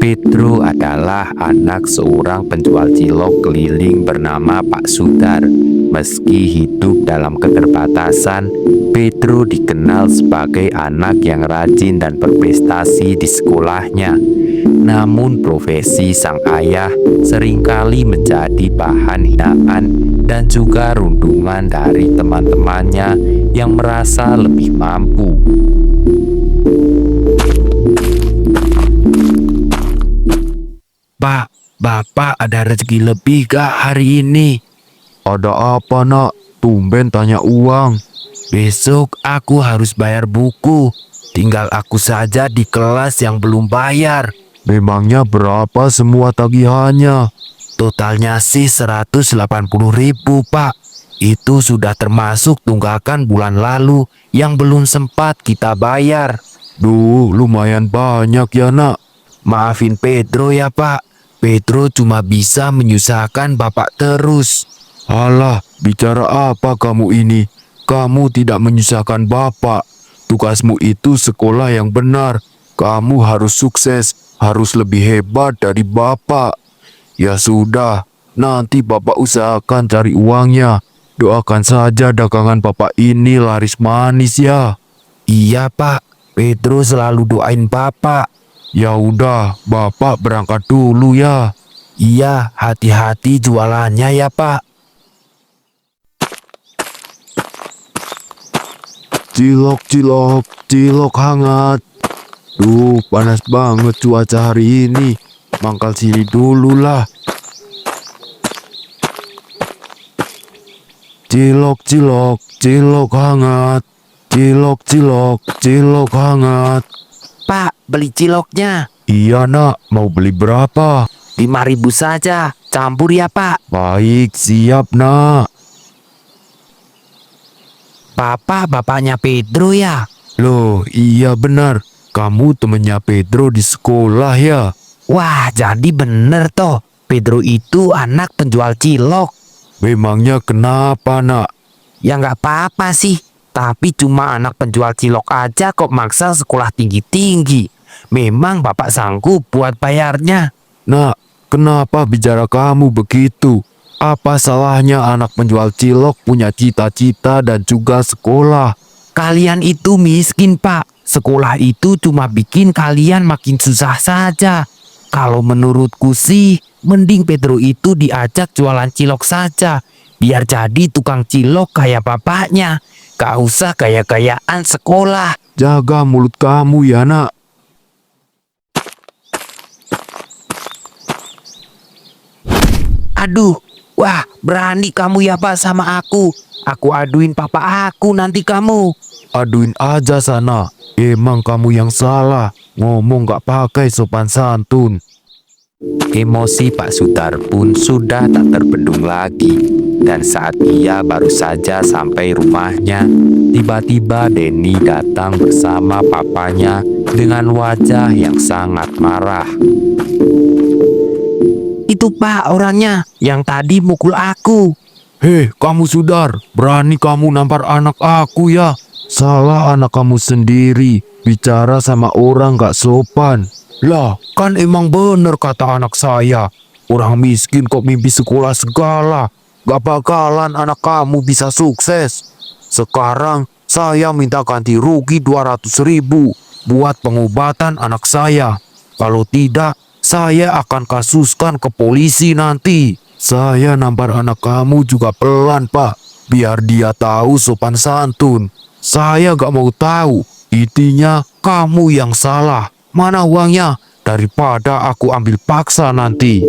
Pedro adalah anak seorang penjual cilok keliling bernama Pak Sudar. Meski hidup dalam keterbatasan, Pedro dikenal sebagai anak yang rajin dan berprestasi di sekolahnya. Namun profesi sang ayah seringkali menjadi bahan hinaan dan juga rundungan dari teman-temannya yang merasa lebih mampu. Pak, Bapak ada rezeki lebih gak hari ini? Ada apa nak? Tumben tanya uang. Besok aku harus bayar buku. Tinggal aku saja di kelas yang belum bayar. Memangnya berapa semua tagihannya? Totalnya sih 180.000 Pak. Itu sudah termasuk tunggakan bulan lalu yang belum sempat kita bayar. Duh, lumayan banyak ya nak. Maafin Pedro ya Pak. Pedro cuma bisa menyusahkan Bapak terus. Alah, bicara apa kamu ini? Kamu tidak menyusahkan Bapak. Tugasmu itu sekolah yang benar. Kamu harus sukses, harus lebih hebat dari Bapak. Ya sudah, nanti Bapak usahakan cari uangnya. Doakan saja dagangan Bapak ini laris manis ya. Iya Pak, Pedro selalu doain Bapak. Ya udah, Bapak berangkat dulu ya. Iya, hati-hati jualannya ya Pak. Cilok, cilok, cilok hangat. Duh, panas banget cuaca hari ini. Mangkal sini dulu lah. Cilok, cilok, cilok hangat. Cilok, cilok, cilok hangat. Pak, beli ciloknya. Iya nak, mau beli berapa? 5.000 saja, campur ya Pak. Baik, siap nak. Papa bapaknya Pedro ya? Loh, iya benar. Kamu temennya Pedro di sekolah ya? Wah, jadi bener toh. Pedro itu anak penjual cilok. Memangnya kenapa nak? Ya nggak apa-apa sih. Tapi cuma anak penjual cilok aja kok maksa sekolah tinggi-tinggi. Memang bapak sanggup buat bayarnya. Nak, kenapa bicara kamu begitu? Apa salahnya anak penjual cilok punya cita-cita dan juga sekolah? Kalian itu miskin pak. Sekolah itu cuma bikin kalian makin susah saja. Kalau menurutku sih, mending Pedro itu diajak jualan cilok saja. Biar jadi tukang cilok kayak bapaknya. Gak usah gaya-gayaan sekolah. Jaga mulut kamu ya nak. Aduh, wah berani kamu ya pak sama aku. Aku aduin papa aku nanti kamu. Aduin aja sana. Emang kamu yang salah. Ngomong gak pakai sopan santun. Emosi Pak Sudar pun sudah tak terbendung lagi. Dan saat ia baru saja sampai rumahnya, tiba-tiba Denny datang bersama papanya dengan wajah yang sangat marah. Itu pak orangnya yang tadi mukul aku. Hei, kamu Sudar, berani kamu nampar anak aku ya? Salah anak kamu sendiri, bicara sama orang gak sopan. Lah, kan emang bener kata anak saya. Orang miskin kok mimpi sekolah segala. Gak bakalan anak kamu bisa sukses. Sekarang saya minta ganti rugi 200.000 buat pengobatan anak saya. Kalau tidak, saya akan kasuskan ke polisi nanti. Saya nampar anak kamu juga pelan pak, biar dia tahu sopan santun. Saya gak mau tahu, intinya kamu yang salah. Mana uangnya? Daripada aku ambil paksa nanti.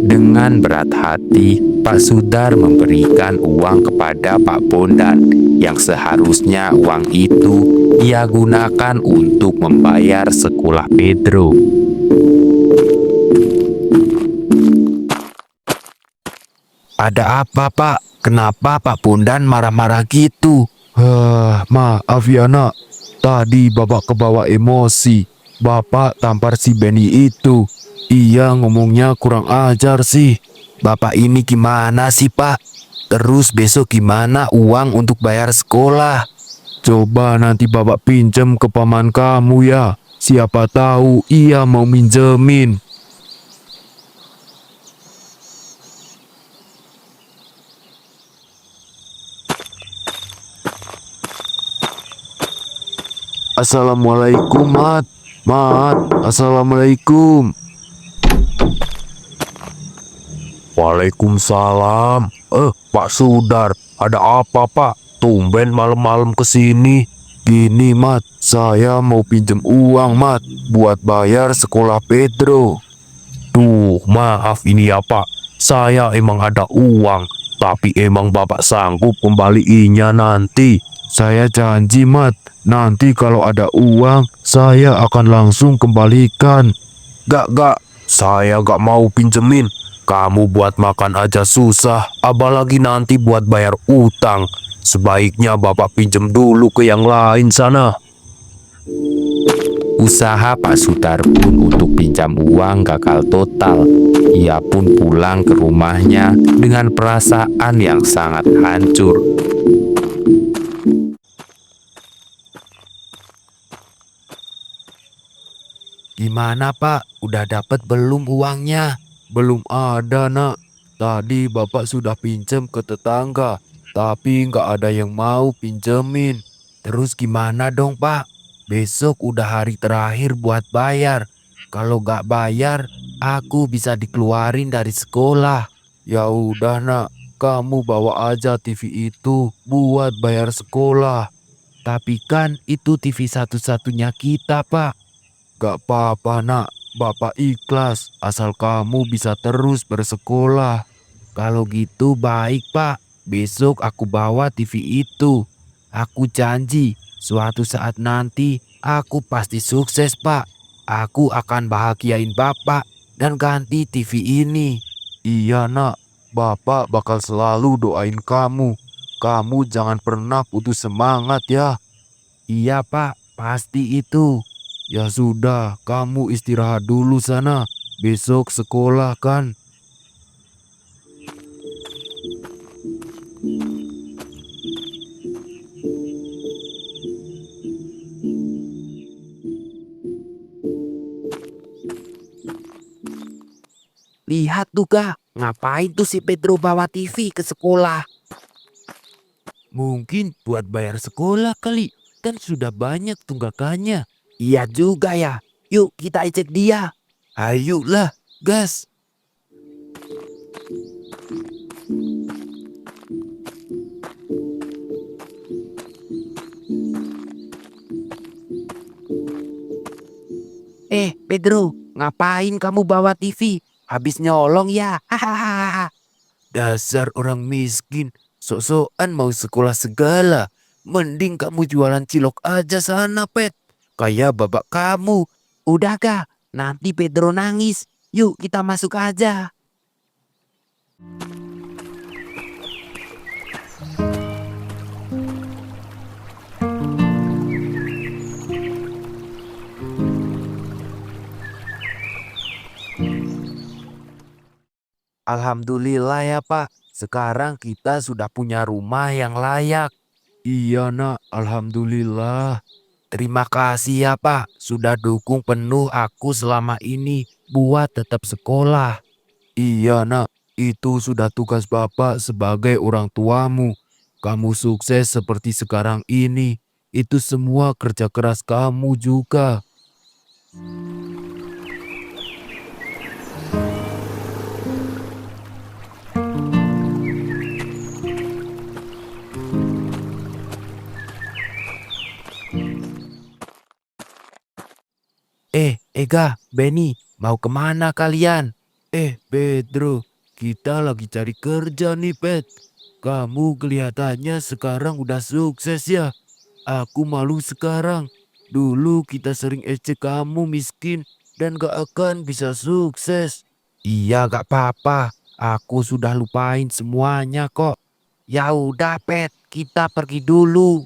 Dengan berat hati, Pak Sudar memberikan uang kepada Pak Bondan yang seharusnya uang itu ia gunakan untuk membayar sekolah Pedro. Ada apa pak? Kenapa Pak Bondan marah-marah gitu? Maaf ya nak. Tadi bapak kebawa emosi. Bapak tampar si Benny itu. Iya ngomongnya kurang ajar sih. Bapak ini gimana sih pak? Terus besok gimana uang untuk bayar sekolah? Coba nanti bapak pinjam ke paman kamu ya. Siapa tahu ia mau minjemin. Assalamualaikum, Mat. Mat, assalamualaikum. Waalaikumsalam. Pak Sudar, ada apa Pak? Tumben malam-malam kesini. Gini Mat, saya mau pinjem uang Mat, buat bayar sekolah Pedro. Duh, maaf ini ya Pak. Saya emang ada uang, tapi emang Bapak sanggup kembaliinnya nanti. Saya janji Mat, nanti kalau ada uang, saya akan langsung kembalikan. Gak, saya gak mau pinjemin. Kamu buat makan aja susah, apalagi nanti buat bayar utang. Sebaiknya Bapak pinjem dulu ke yang lain sana. Usaha Pak Sudar pun untuk pinjam uang gagal total. Ia pun pulang ke rumahnya dengan perasaan yang sangat hancur. Gimana Pak? Udah dapat belum uangnya? Belum ada nak. Tadi Bapak sudah pinjem ke tetangga, tapi nggak ada yang mau pinjemin. Terus gimana dong Pak? Besok udah hari terakhir buat bayar. Kalau gak bayar, aku bisa dikeluarin dari sekolah. Ya udah nak, kamu bawa aja TV itu buat bayar sekolah. Tapi kan itu TV satu-satunya kita Pak. Gak apa-apa nak, Bapak ikhlas asal kamu bisa terus bersekolah. Kalau gitu baik Pak. Besok aku bawa TV itu. Aku janji suatu saat nanti aku pasti sukses Pak. Aku akan bahagiain Bapak dan ganti TV ini. Iya nak, Bapak bakal selalu doain kamu. Kamu jangan pernah putus semangat ya. Iya Pak, pasti itu. Ya sudah, kamu istirahat dulu sana. Besok sekolah kan? Lihat tuh Kak, ngapain tuh si Pedro bawa TV ke sekolah? Mungkin buat bayar sekolah kali, kan sudah banyak tunggakannya. Iya juga ya, yuk kita ejek dia. Ayolah, gas. Pedro, ngapain kamu bawa TV? Habis nyolong ya? Hahaha. Dasar orang miskin, sok-sokan mau sekolah segala. Mending kamu jualan cilok aja sana, Pet. Kayak bapak kamu. Udah kah? Nanti Pedro nangis. Yuk kita masuk aja. Alhamdulillah ya Pak, sekarang kita sudah punya rumah yang layak. Iya nak, alhamdulillah. Terima kasih ya Pak, sudah dukung penuh aku selama ini buat tetap sekolah. Iya nak, itu sudah tugas Bapak sebagai orang tuamu. Kamu sukses seperti sekarang ini, itu semua kerja keras kamu juga. Ega, Benny, mau kemana kalian? Pedro, kita lagi cari kerja nih, Pet. Kamu kelihatannya sekarang udah sukses ya. Aku malu sekarang. Dulu kita sering ejek kamu miskin dan gak akan bisa sukses. Iya gak apa-apa, aku sudah lupain semuanya kok. Ya udah Pet, kita pergi dulu.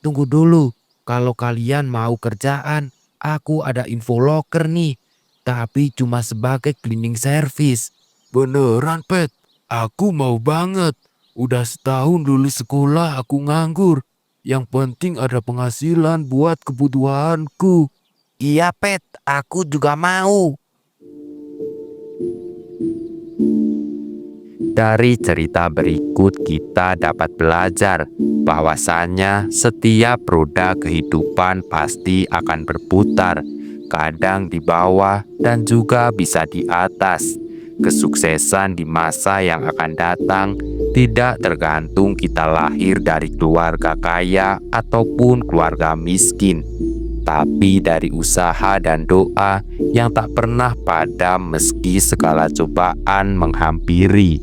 Tunggu dulu. Kalau kalian mau kerjaan, aku ada info loker nih. Tapi cuma sebagai cleaning service. Beneran, Pet? Aku mau banget. Udah setahun lulus sekolah aku nganggur. Yang penting ada penghasilan buat kebutuhanku. Iya, Pet, aku juga mau. Dari cerita berikut kita dapat belajar bahwasannya setiap roda kehidupan pasti akan berputar, kadang di bawah dan juga bisa di atas. Kesuksesan di masa yang akan datang tidak tergantung kita lahir dari keluarga kaya ataupun keluarga miskin, tapi dari usaha dan doa yang tak pernah padam meski segala cobaan menghampiri.